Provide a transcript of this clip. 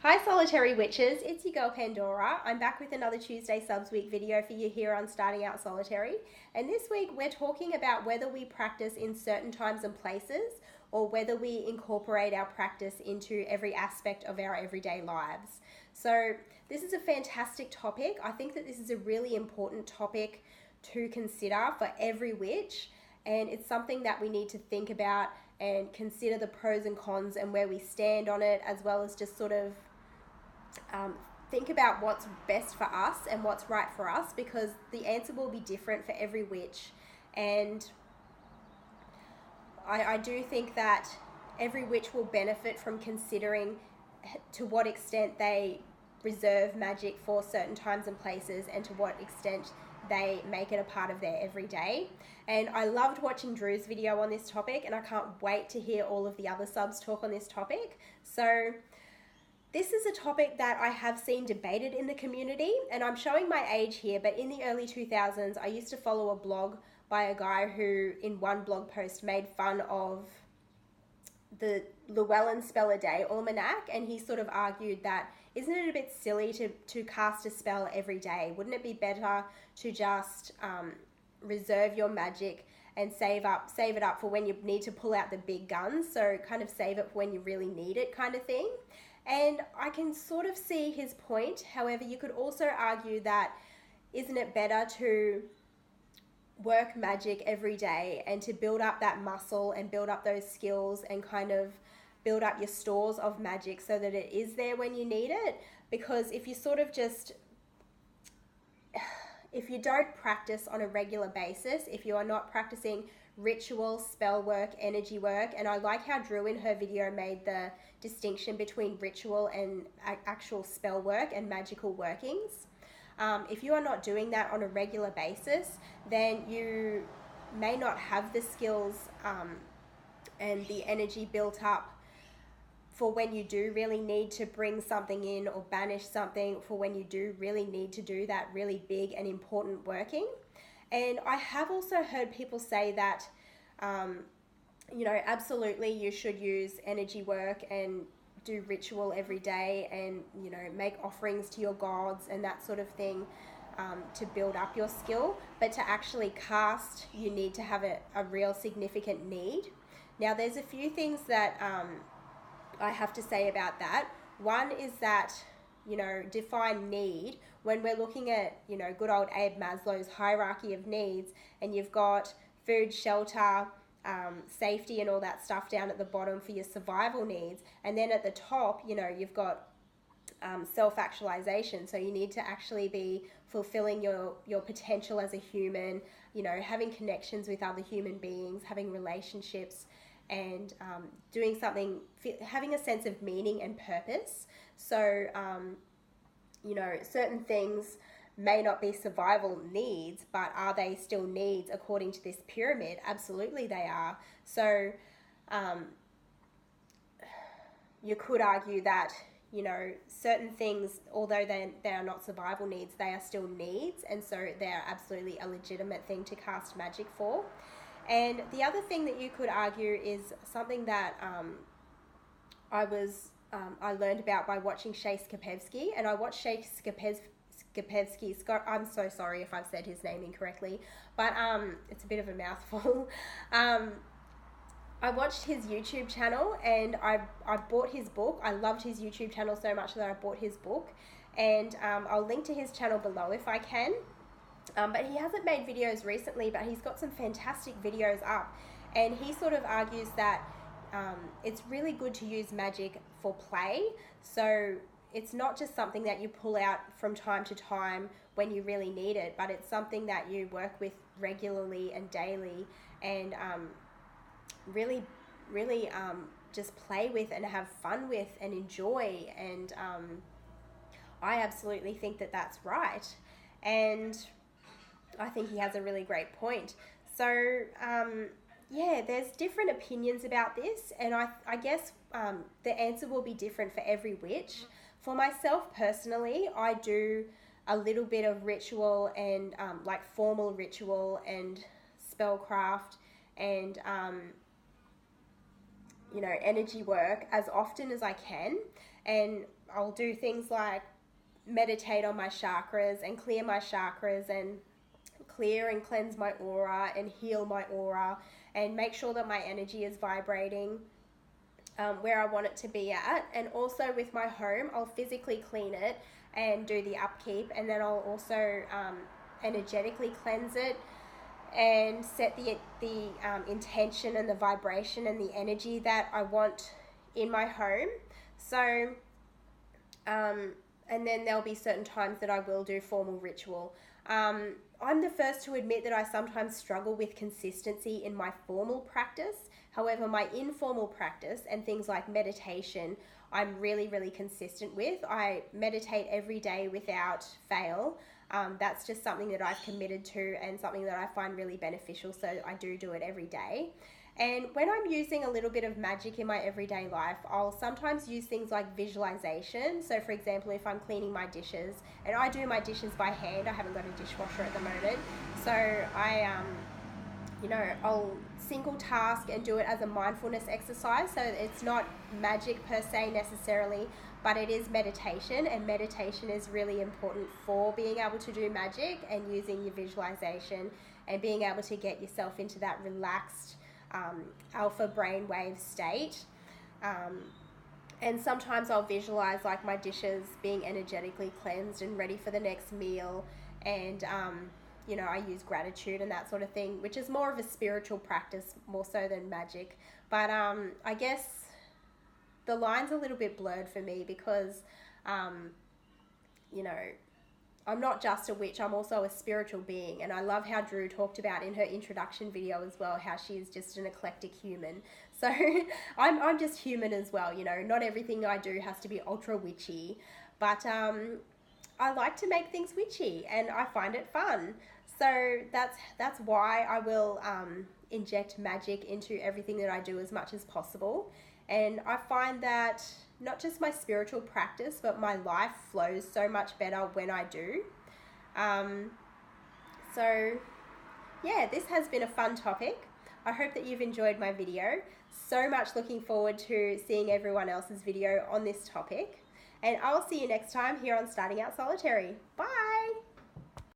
Hi Solitary Witches, it's your girl Pandora. I'm back with another Tuesday Subs Week video for you here on Starting Out Solitary. And this week we're talking about whether we practice in certain times and places or whether we incorporate our practice into every aspect of our everyday lives. So this is a fantastic topic. I think that this is a really important topic to consider for every witch, and it's something that we need to think about and consider the pros and cons and where we stand on it, as well as just sort of think about what's best for us and what's right for us, because the answer will be different for every witch. And I do think that every witch will benefit from considering to what extent they reserve magic for certain times and places, and to what extent they make it a part of their everyday. And I loved watching Drew's video on this topic, and I can't wait to hear all of the other subs talk on this topic. So this is a topic that I have seen debated in the community, and I'm showing my age here, but in the early 2000s, I used to follow a blog by a guy who, in one blog post, made fun of the Llewellyn Spell a Day Almanac, and he sort of argued that, isn't it a bit silly to cast a spell every day? Wouldn't it be better to just reserve your magic and save it up for when you need to pull out the big guns? So kind of save it for when you really need it, kind of thing. And I can sort of see his point. However, you could also argue that, isn't it better to work magic every day and to build up that muscle and build up those skills and kind of build up your stores of magic so that it is there when you need it? Because if you sort of just, if you don't practice on a regular basis, if you are not practicing ritual, spell work, energy work, and I like how Drew in her video made the distinction between ritual and actual spell work and magical workings. If you are not doing that on a regular basis, then you may not have the skills and the energy built up for when you do really need to bring something in or banish something, for when you do really need to do that really big and important working. And I have also heard people say that, absolutely you should use energy work and do ritual every day and, make offerings to your gods and that sort of thing to build up your skill. But to actually cast, you need to have a real significant need. Now, there's a few things that I have to say about that. One is that, define need. When we're looking at, good old Abe Maslow's hierarchy of needs, and you've got food, shelter, safety and all that stuff down at the bottom for your survival needs. And then at the top, you've got self-actualization. So you need to actually be fulfilling your potential as a human, having connections with other human beings, having relationships, and doing something, having a sense of meaning and purpose. So, certain things may not be survival needs, but are they still needs according to this pyramid? Absolutely they are. So you could argue that, certain things, although they are not survival needs, they are still needs, and so they're absolutely a legitimate thing to cast magic for. And the other thing that you could argue is something that I learned about by watching Shay Skapevsky, and I watched Shay Skapevsky. I'm so sorry if I've said his name incorrectly, but it's a bit of a mouthful. I watched his YouTube channel, and I bought his book. I loved his YouTube channel so much that I bought his book, and I'll link to his channel below if I can. But he hasn't made videos recently, but he's got some fantastic videos up, and he sort of argues that it's really good to use magic for play. So it's not just something that you pull out from time to time when you really need it, but it's something that you work with regularly and daily, and really just play with and have fun with and enjoy. And I absolutely think that that's right, and I think he has a really great point. So there's different opinions about this, and I guess the answer will be different for every witch. For myself personally, I do a little bit of ritual and like formal ritual and spellcraft and you know, energy work as often as I can. And I'll do things like meditate on my chakras and clear my chakras and clear and cleanse my aura and heal my aura and make sure that my energy is vibrating where I want it to be at. And also with my home, I'll physically clean it and do the upkeep, and then I'll also energetically cleanse it and set the intention and the vibration and the energy that I want in my home. So and then there'll be certain times that I will do formal ritual. I'm the first to admit that I sometimes struggle with consistency in my formal practice. However, my informal practice and things like meditation, I'm really, really consistent with. I meditate every day without fail. That's just something that I've committed to and something that I find really beneficial, so I do it every day. And when I'm using a little bit of magic in my everyday life, I'll sometimes use things like visualization. So for example, if I'm cleaning my dishes, and I do my dishes by hand, I haven't got a dishwasher at the moment, so I'll single task and do it as a mindfulness exercise. So it's not magic per se necessarily, but it is meditation, and meditation is really important for being able to do magic and using your visualization and being able to get yourself into that relaxed alpha brainwave state. And sometimes I'll visualize like my dishes being energetically cleansed and ready for the next meal, and I use gratitude and that sort of thing, which is more of a spiritual practice more so than magic. But I guess the line's a little bit blurred for me because I'm not just a witch, I'm also a spiritual being. And I love how Drew talked about in her introduction video as well, how she is just an eclectic human. So I'm just human as well, not everything I do has to be ultra witchy, but I like to make things witchy and I find it fun. So that's why I will inject magic into everything that I do as much as possible. And I find that not just my spiritual practice, but my life flows so much better when I do. So yeah, this has been a fun topic. I hope that you've enjoyed my video. So much looking forward to seeing everyone else's video on this topic. And I'll see you next time here on Starting Out Solitary. Bye!